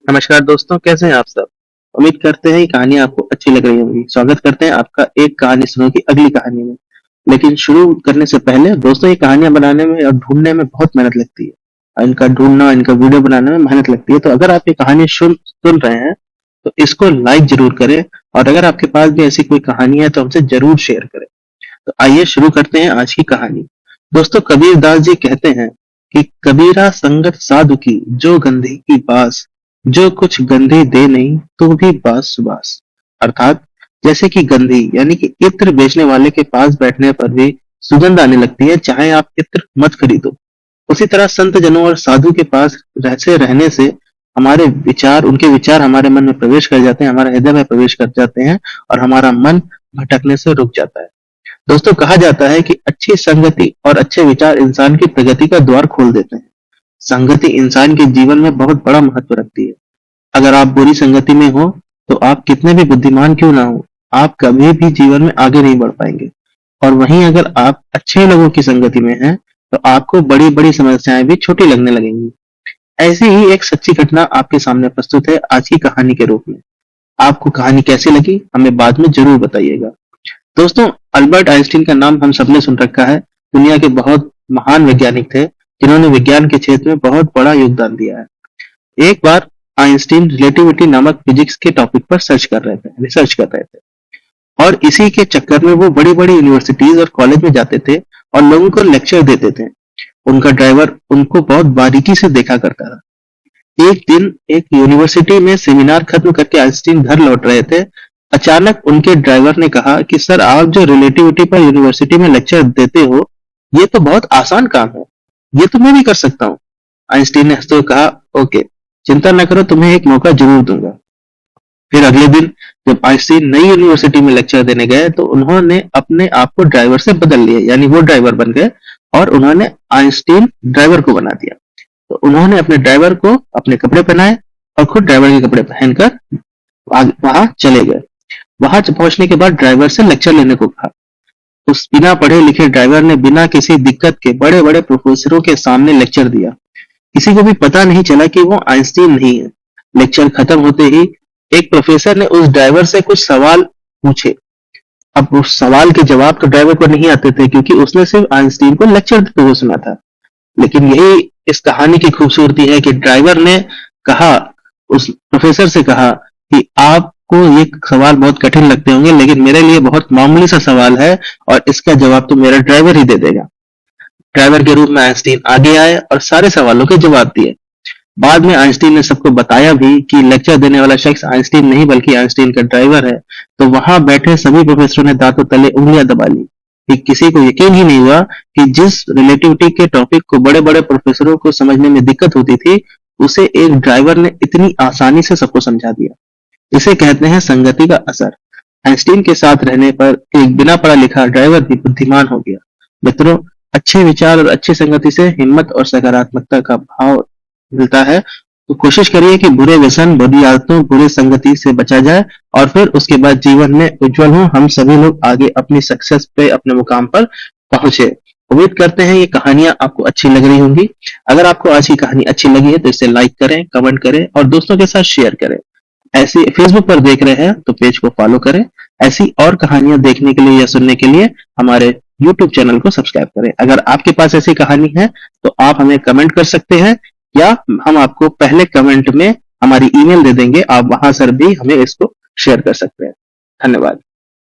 नमस्कार दोस्तों, कैसे हैं आप सब? उम्मीद करते हैं ये कहानी आपको अच्छी लग रही होगी। स्वागत करते हैं आपका एक कहानी सुनो की अगली कहानी में। लेकिन शुरू करने से पहले दोस्तों, ये कहानियां बनाने में और ढूंढने में बहुत मेहनत लगती है। और इनका ढूंढना, इनका वीडियो बनाने में मेहनत लगती है। तो अगर आप ये कहानी सुन रहे हैं तो इसको लाइक जरूर करें। और अगर आपके पास भी ऐसी कोई कहानी है तो हमसे जरूर शेयर करें। तो आइए शुरू करते हैं आज की कहानी। दोस्तों, कबीरदास जी कहते हैं कि कबीरा संगत साधु की जो गंधी की बास, जो कुछ गंधी दे नहीं तो भी बास सुबास। अर्थात जैसे कि गंधी यानी कि इत्र बेचने वाले के पास बैठने पर भी सुगंध आने लगती है, चाहे आप इत्र मत खरीदो। उसी तरह संत जनों और साधु के पास रहने से हमारे विचार, उनके विचार हमारे मन में प्रवेश कर जाते हैं, हमारे हृदय में प्रवेश कर जाते हैं और हमारा मन भटकने से रुक जाता है। दोस्तों, कहा जाता है कि अच्छी संगति और अच्छे विचार इंसान की प्रगति का द्वार खोल देते हैं। संगति इंसान के जीवन में बहुत बड़ा महत्व रखती है। अगर आप बुरी संगति में हो तो आप कितने भी बुद्धिमान क्यों ना हो, आप कभी भी जीवन में आगे नहीं बढ़ पाएंगे। और वहीं अगर आप अच्छे लोगों की संगति में हैं तो आपको बड़ी बड़ी समस्याएं भी छोटी लगने लगेंगी। ऐसी ही एक सच्ची घटना आपके सामने प्रस्तुत है आज की कहानी के रूप में। आपको कहानी कैसी लगी हमें बाद में जरूर बताइएगा। दोस्तों, अल्बर्ट आइंस्टीन का नाम हम सबने सुन रखा है। दुनिया के बहुत महान वैज्ञानिक थे जिन्होंने विज्ञान के क्षेत्र में बहुत बड़ा योगदान दिया है। एक बार आइंस्टीन रिलेटिविटी नामक फिजिक्स के टॉपिक पर रिसर्च कर रहे थे। और इसी के चक्कर में वो बड़ी बड़ी यूनिवर्सिटीज और कॉलेज में जाते थे और लोगों को लेक्चर देते थे। उनका ड्राइवर उनको बहुत बारीकी से देखा करता था। एक दिन एक यूनिवर्सिटी में सेमिनार खत्म करके आइंस्टीन घर लौट रहे थे। अचानक उनके ड्राइवर ने कहा कि सर, आप जो रिलेटिविटी पर यूनिवर्सिटी में लेक्चर देते हो, ये तो बहुत आसान काम है, ये तो मैं भी कर सकता हूँ। आइंस्टीन ने हंसते हुए कहा, ओके, चिंता न करो, तुम्हें एक मौका जरूर दूंगा। फिर अगले दिन जब आइंस्टीन नई यूनिवर्सिटी में लेक्चर देने गए तो उन्होंने अपने आप को ड्राइवर से बदल लिया, यानी वो ड्राइवर बन गए और उन्होंने आइंस्टीन ड्राइवर को बना दिया। तो उन्होंने अपने ड्राइवर को अपने कपड़े पहनाए और खुद ड्राइवर के कपड़े पहनकर वहां चले गए। वहां पहुंचने के बाद ड्राइवर से लेक्चर लेने को कहा। उस बिना पढ़े लिखे ड्राइवर ने बिना किसी दिक्कत के बड़े बड़े प्रोफेसरों के सामने लेक्चर दिया। किसी को भी पता नहीं चला कि वो आइंस्टीन नहीं है। लेक्चर खत्म होते ही एक प्रोफेसर ने उस ड्राइवर से कुछ सवाल पूछे। अब उस सवाल के जवाब तो ड्राइवर को नहीं आते थे क्योंकि उसने सिर्फ आइंस्टीन को लेक्चर देते हुए सुना था। लेकिन यही इस कहानी की खूबसूरती है कि ड्राइवर ने कहा, उस प्रोफेसर से कहा कि आपको ये सवाल बहुत कठिन लगते होंगे, लेकिन मेरे लिए बहुत मामूली सा सवाल है और इसका जवाब तो मेरा ड्राइवर ही दे देगा। ड्राइवर के रूप में आइंस्टीन आगे आए और सारे सवालों के जवाब दिए। बाद में आइंस्टीन ने सबको बताया भी कि लेक्चर देने वाला शख्स आइंस्टीन नहीं बल्कि आइंस्टीन का ड्राइवर है। तो वहां बैठे सभी प्रोफेसरों ने दांतों तले उंगलियां दबा ली कि किसी को यकीन ही नहीं हुआ कि जिस रिलेटिविटी के टॉपिक को बड़े बड़े प्रोफेसरों को समझने में दिक्कत होती थी, उसे एक ड्राइवर ने इतनी आसानी से सबको समझा दिया। इसे कहते हैं संगति का असर। आइंस्टीन के साथ रहने पर एक बिना पढ़ा लिखा ड्राइवर भी बुद्धिमान हो गया। मित्रों, अच्छे विचार और अच्छी संगति से हिम्मत और सकारात्मकता का भाव मिलता है। तो कोशिश करिए कि बुरे व्यसन, बुरी आदतों, बुरे संगति से बचा जाए और फिर उसके बाद जीवन में उज्जवल हो। हम सभी लोग आगे अपनी सक्सेस पे, अपने मुकाम पर पहुंचे। उम्मीद करते हैं ये कहानियां आपको अच्छी लग रही होंगी। अगर आपको आज की कहानी अच्छी लगी है तो इसे लाइक करें, कमेंट करें और दोस्तों के साथ शेयर करें। ऐसी फेसबुक पर देख रहे हैं तो पेज को फॉलो करें। ऐसी और कहानियां देखने के लिए या सुनने के लिए हमारे यूट्यूब चैनल को सब्सक्राइब करें। अगर आपके पास ऐसी कहानी है तो आप हमें कमेंट कर सकते हैं या हम आपको पहले कमेंट में हमारी ईमेल दे देंगे, आप वहां से भी हमें इसको शेयर कर सकते हैं। धन्यवाद।